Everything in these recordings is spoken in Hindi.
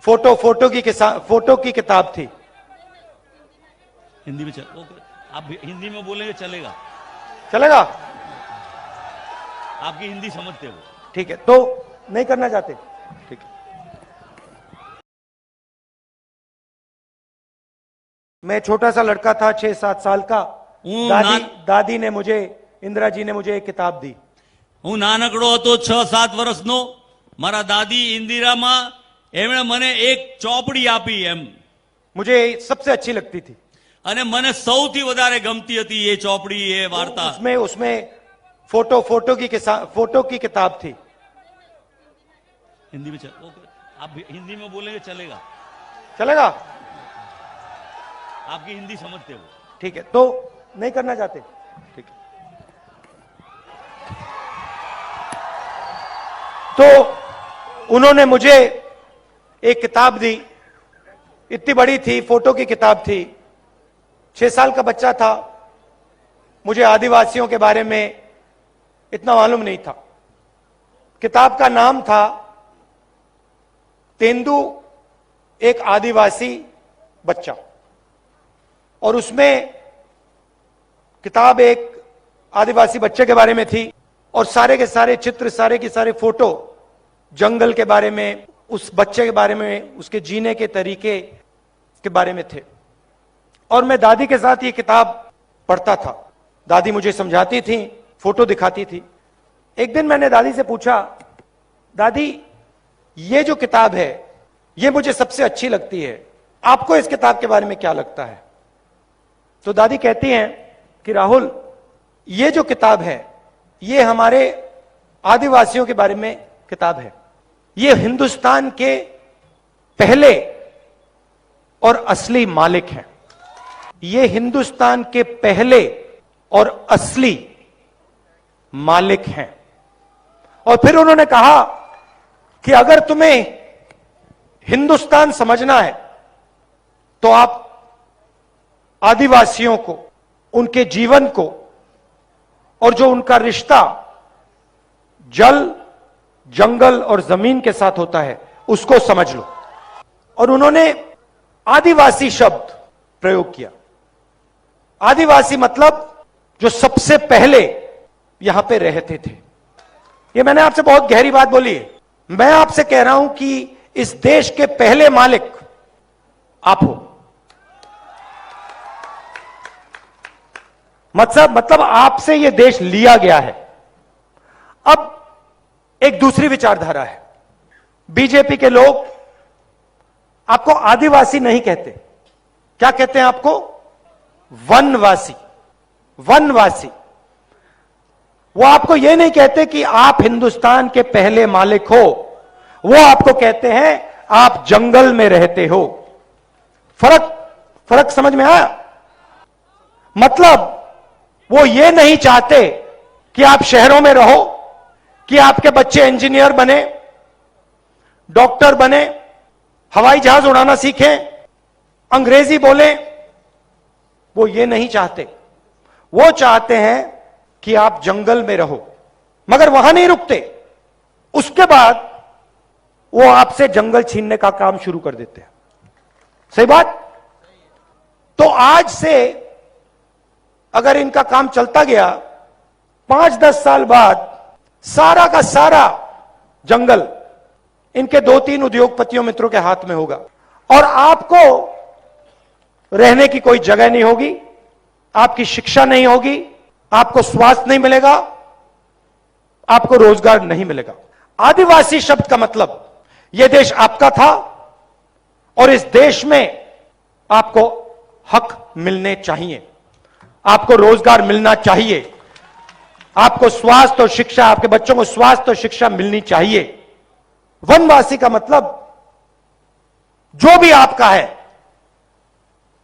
फोटो की किताब थी। हिंदी में ओके, आप हिंदी में बोलेंगे चलेगा? चलेगा? आपकी हिंदी समझते हो? ठीक है, तो नहीं करना चाहते? ठीक है। मैं छोटा सा लड़का था, 6-7 साल का। दादी ने मुझे, इंदिरा जी ने मुझे एक किताब दी। હું નાનકડો હતો 6-7 વર્ષનો, મારા દાદી ઇન્દિરામાં એમણે મને એક ચોપડી આપી એમ। मुझे सबसे अच्छी लगती थी અને મને સૌથી વધારે ગમતી હતી એ ચોપડી, એ વાર્તા। उसमें फोटो की किताब थी। हिंदी में ओके, आप हिंदी में बोलेंगे चलेगा? चलेगा? आपकी हिंदी समझते हो? ठीक है, तो नहीं करना चाहते? ठीक है। तो उन्होंने मुझे एक किताब दी, इतनी बड़ी थी, फोटो की किताब थी। 6 साल का बच्चा था, मुझे आदिवासियों के बारे में इतना मालूम नहीं था। किताब का नाम था तेंदु, एक आदिवासी बच्चा, और उसमें किताब एक आदिवासी बच्चे के बारे में थी, और सारे के सारे चित्र, सारे के सारे फोटो जंगल के बारे में, उस बच्चे के बारे में, उसके जीने के तरीके के बारे में थे। और मैं दादी के साथ ये किताब पढ़ता था। दादी मुझे समझाती थी, फोटो दिखाती थी। एक दिन मैंने दादी से पूछा, दादी ये जो किताब है ये मुझे सबसे अच्छी लगती है, आपको इस किताब के बारे में क्या लगता है? तो दादी कहती हैं कि राहुल, ये जो किताब है ये हमारे आदिवासियों के बारे में किताब है। ये हिंदुस्तान के पहले और असली मालिक हैं। ये हिंदुस्तान के पहले और असली मालिक हैं। और फिर उन्होंने कहा कि अगर तुम्हें हिंदुस्तान समझना है तो आप आदिवासियों को, उनके जीवन को, और जो उनका रिश्ता जल, जंगल और जमीन के साथ होता है, उसको समझ लो। और उन्होंने आदिवासी शब्द प्रयोग किया। आदिवासी मतलब जो सबसे पहले यहां पे रहते थे। ये मैंने आपसे बहुत गहरी बात बोली है। मैं आपसे कह रहा हूं कि इस देश के पहले मालिक आप हो। मतलब आपसे यह देश लिया गया है। अब एक दूसरी विचारधारा है। बीजेपी के लोग आपको आदिवासी नहीं कहते, क्या कहते हैं आपको? वनवासी। वनवासी। वो आपको यह नहीं कहते कि आप हिंदुस्तान के पहले मालिक हो, वो आपको कहते हैं आप जंगल में रहते हो। फर्क समझ में आया? मतलब वो ये नहीं चाहते कि आप शहरों में रहो, कि आपके बच्चे इंजीनियर बने, डॉक्टर बने, हवाई जहाज उड़ाना सीखें, अंग्रेजी बोलें। वो ये नहीं चाहते। वो चाहते हैं कि आप जंगल में रहो। मगर वहां नहीं रुकते। उसके बाद वो आपसे जंगल छीनने का काम शुरू कर देते हैं। सही बात? तो आज से अगर इनका काम चलता गया, 5-10 साल बाद सारा का सारा जंगल इनके 2-3 उद्योगपतियों मित्रों के हाथ में होगा, और आपको रहने की कोई जगह नहीं होगी, आपकी शिक्षा नहीं होगी, आपको स्वास्थ्य नहीं मिलेगा, आपको रोजगार नहीं मिलेगा। आदिवासी शब्द का मतलब यह देश आपका था, और इस देश में आपको हक मिलने चाहिए, आपको रोजगार मिलना चाहिए, आपको स्वास्थ्य और शिक्षा, आपके बच्चों को स्वास्थ्य और शिक्षा मिलनी चाहिए। वनवासी का मतलब जो भी आपका है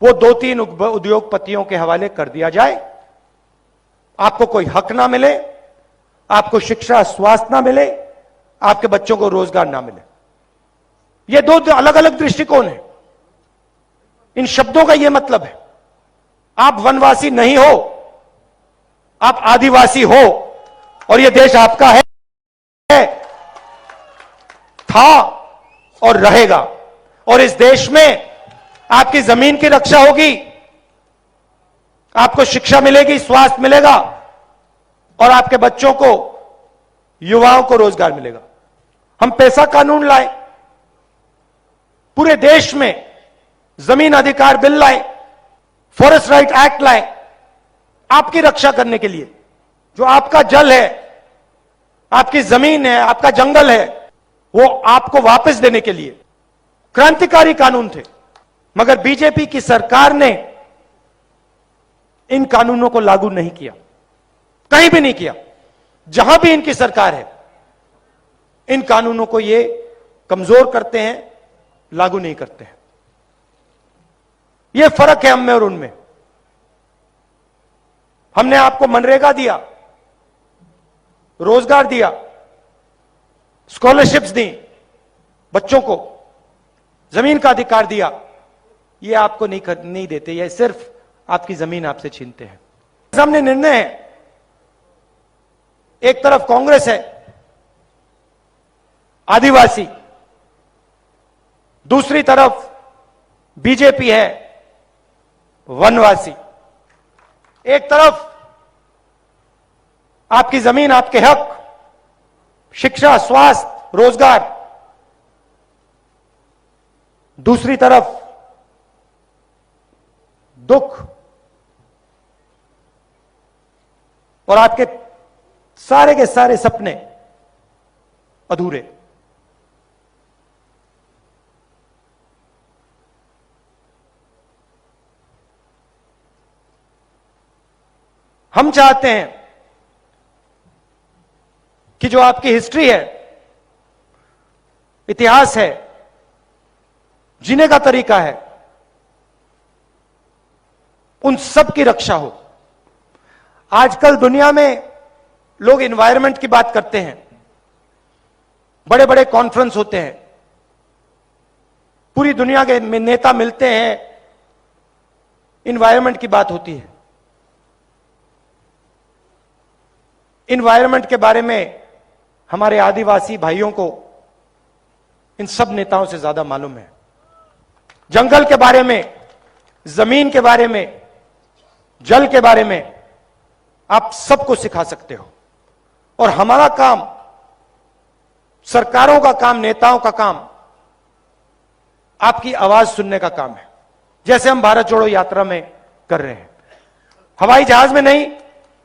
वो 2-3 उद्योगपतियों के हवाले कर दिया जाए, आपको कोई हक ना मिले, आपको शिक्षा स्वास्थ्य ना मिले, आपके बच्चों को रोजगार ना मिले। ये 2 अलग अलग दृष्टिकोण है। इन शब्दों का यह मतलब है, आप वनवासी नहीं हो, आप आदिवासी हो, और यह देश आपका है, था और रहेगा। और इस देश में आपकी जमीन की रक्षा होगी, आपको शिक्षा मिलेगी, स्वास्थ्य मिलेगा और आपके बच्चों को, युवाओं को रोजगार मिलेगा। हम पैसा कानून लाए, पूरे देश में जमीन अधिकार बिल लाए, फॉरेस्ट राइट एक्ट लाए, आपकी रक्षा करने के लिए। जो आपका जल है, आपकी जमीन है, आपका जंगल है, वो आपको वापस देने के लिए क्रांतिकारी कानून थे। मगर बीजेपी की सरकार ने इन कानूनों को लागू नहीं किया, कहीं भी नहीं किया। जहां भी इनकी सरकार है, इन कानूनों को ये कमजोर करते हैं, लागू नहीं करते हैं। ये फर्क है हम में और उनमें। हमने आपको मनरेगा दिया, रोजगार दिया, स्कॉलरशिप्स दी, बच्चों को जमीन का अधिकार दिया। ये आपको नहीं देते, ये सिर्फ आपकी जमीन आपसे छीनते हैं। सामने निर्णय है, एक तरफ कांग्रेस है आदिवासी, दूसरी तरफ बीजेपी है वनवासी। एक तरफ आपकी जमीन, आपके हक, शिक्षा, स्वास्थ्य, रोजगार, दूसरी तरफ दुख और आपके सारे के सारे सपने अधूरे। हम चाहते हैं कि जो आपकी हिस्ट्री है, इतिहास है, जीने का तरीका है, उन सब की रक्षा हो। आजकल दुनिया में लोग एनवायरनमेंट की बात करते हैं, बड़े बड़े कॉन्फ्रेंस होते हैं, पूरी दुनिया के नेता मिलते हैं, एनवायरनमेंट की बात होती है। एनवायरनमेंट के बारे में हमारे आदिवासी भाइयों को इन सब नेताओं से ज्यादा मालूम है। जंगल के बारे में, जमीन के बारे में, जल के बारे में आप सबको सिखा सकते हो। और हमारा काम, सरकारों का काम, नेताओं का काम, आपकी आवाज सुनने का काम है। जैसे हम भारत जोड़ो यात्रा में कर रहे हैं, हवाई जहाज में नहीं,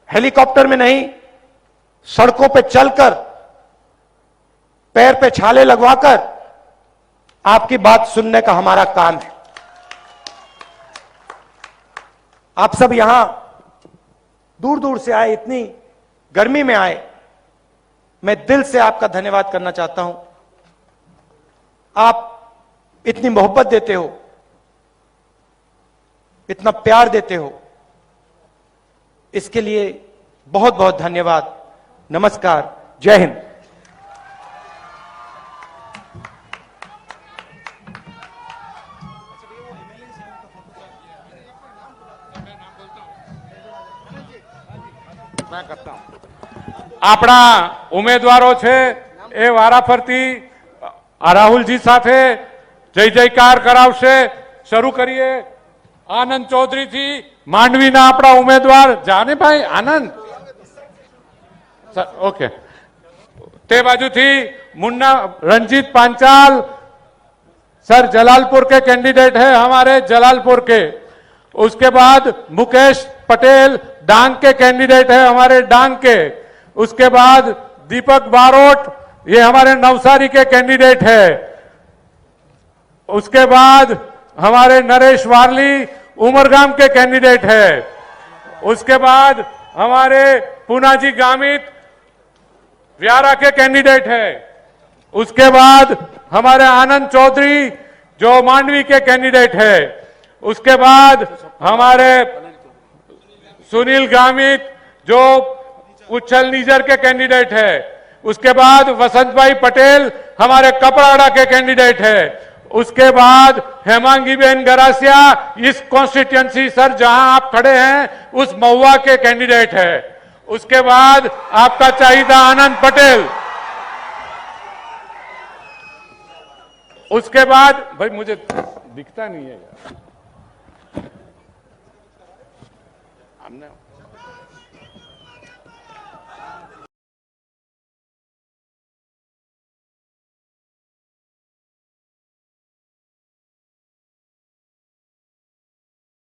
हेलीकॉप्टर में नहीं, सड़कों पे चलकर, पैर पे छाले लगवाकर आपकी बात सुनने का हमारा काम है। आप सब यहां दूर दूर से आए, इतनी गर्मी में आए, मैं दिल से आपका धन्यवाद करना चाहता हूं। आप इतनी मोहब्बत देते हो, इतना प्यार देते हो, इसके लिए बहुत बहुत धन्यवाद। नमस्कार, जय हिंद। આપણા ઉમેદવારો છે એ વારાફરતી રાહુલજી સાથે જય જયકાર કરાવશે। શરૂ કરીએ આનંદ ચૌધરી થી, માંડવીના આપણા ઉમેદવાર જાનેભાઈ આનંદ, ઓકે। તે બાજુથી મુન્ના रंजीत पांचाल सर, जलालपुर के कैंडिडेट है हमारे, जलालपुर के। उसके बाद मुकेश पटेल डांग के कैंडिडेट है हमारे, डांग के। उसके बाद दीपक बारोट, ये हमारे नवसारी के कैंडिडेट है। उसके बाद हमारे नरेश वारली उमरगाम के कैंडिडेट है। उसके बाद हमारे पूनाजी गामित व्यारा के कैंडिडेट है। उसके बाद हमारे आनंद चौधरी जो मांडवी के कैंडिडेट है। उसके बाद हमारे सुनील गामित जो उच्छल नीजर के कैंडिडेट है। उसके बाद वसंत भाई पटेल हमारे कपराड़ा के कैंडिडेट है। उसके बाद हेमांगी बेन गरासिया इस कॉन्स्टिट्यूएंसी सर जहां आप खड़े हैं उस महुआ के कैंडिडेट है। उसके बाद आपका चाहिदा आनंद पटेल। उसके बाद भाई मुझे दिखता नहीं है यार, हमने